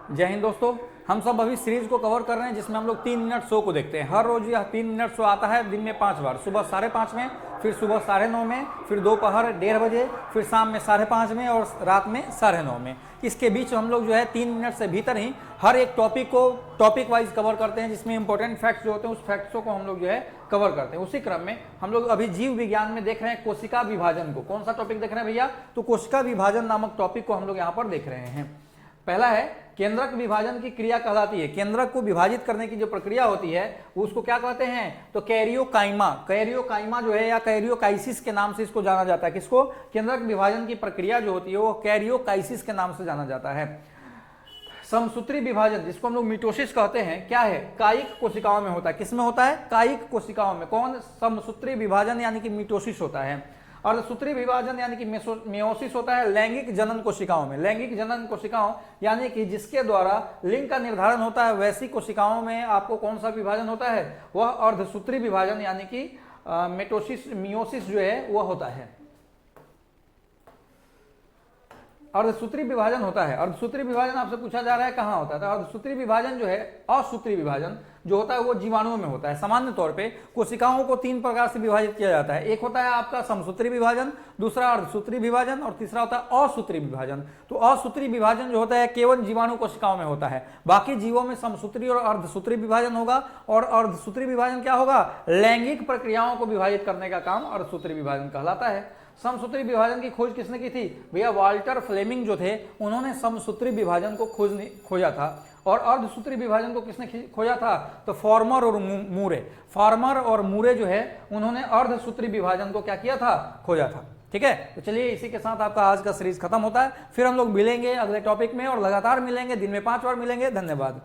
जय हिंद दोस्तों। हम सब अभी सीरीज को कवर कर रहे हैं जिसमें हम लोग 3 मिनट शो को देखते हैं। हर रोज यह 3 मिनट शो आता है दिन में 5 बार, सुबह 5:30 में, फिर सुबह 9:30 में, फिर दोपहर 1:30 बजे, फिर शाम में 5:30 में और रात में 9:30 में। इसके बीच हम लोग जो है 3 मिनट से भीतर ही हर एक टॉपिक को टॉपिक वाइज कवर करते हैं, जिसमें इंपॉर्टेंट फैक्ट्स जो होते हैं उस फैक्ट्सों को हम लोग जो है कवर करते हैं। उसी क्रम में हम लोग अभी जीव विज्ञान में देख रहे हैं कोशिका विभाजन को। कौन सा टॉपिक देख रहे हैं भैया? तो कोशिका विभाजन नामक टॉपिक को हम लोग यहाँ पर देख रहे हैं। पहला है केंद्रक विभाजन की क्रिया कहलाती है। केंद्रक को विभाजित करने की जो प्रक्रिया होती है उसको क्या कहते हैं? तो कैरियोकाइमा। कैरियोकाइमा जो है या कैरियोकाइसिस के नाम से इसको जाना जाता है। किसको? केंद्रक विभाजन की प्रक्रिया जो होती है वो कैरियोकाइसिस के नाम से जाना जाता है। समसूत्री विभाजन जिसको हम लोग मिटोसिस कहते हैं, क्या है? कायिक कोशिकाओं में होता है। किसमें होता है? कायिक कोशिकाओं में। कौन? समसूत्री विभाजन यानी कि मिटोसिस होता है। अर्धसूत्री विभाजन यानी कि मेयोसिस होता है लैंगिक जनन कोशिकाओं में। लैंगिक जनन कोशिकाओं यानी कि जिसके द्वारा लिंग का निर्धारण होता है, वैसी कोशिकाओं में आपको कौन सा विभाजन होता है? वह अर्धसूत्री विभाजन यानी कि मियोसिस जो है वह होता है। अर्धसूत्री विभाजन होता है। अर्धसूत्री विभाजन आपसे पूछा जा रहा है कहाँ होता है? तो अर्धसूत्री विभाजन जो है, असूत्री विभाजन जो होता है वो जीवाणुओं में होता है। सामान्य तौर पे कोशिकाओं को 3 प्रकार से विभाजित किया जाता है। एक होता है आपका समसूत्री विभाजन, दूसरा अर्धसूत्री विभाजन और तीसरा होता है असूत्री विभाजन। तो असूत्री विभाजन जो होता है केवल जीवाणु कोशिकाओं में होता है। बाकी जीवों में समसूत्री और अर्धसूत्री विभाजन होगा। और अर्धसूत्री विभाजन क्या होगा? लैंगिक प्रक्रियाओं को विभाजित करने का काम अर्धसूत्री विभाजन कहलाता है। समसूत्री विभाजन की खोज किसने की थी भैया? वाल्टर फ्लेमिंग जो थे उन्होंने समसूत्री विभाजन को खोजा था। और अर्धसूत्री विभाजन को किसने खोजा था? तो फॉर्मर और मूरे। फॉर्मर और मूरे जो है उन्होंने अर्धसूत्री विभाजन को क्या किया था? खोजा था। ठीक है, तो चलिए इसी के साथ आपका आज का सीरीज खत्म होता है। फिर हम लोग मिलेंगे अगले टॉपिक में और लगातार मिलेंगे, दिन में 5 बार मिलेंगे। धन्यवाद।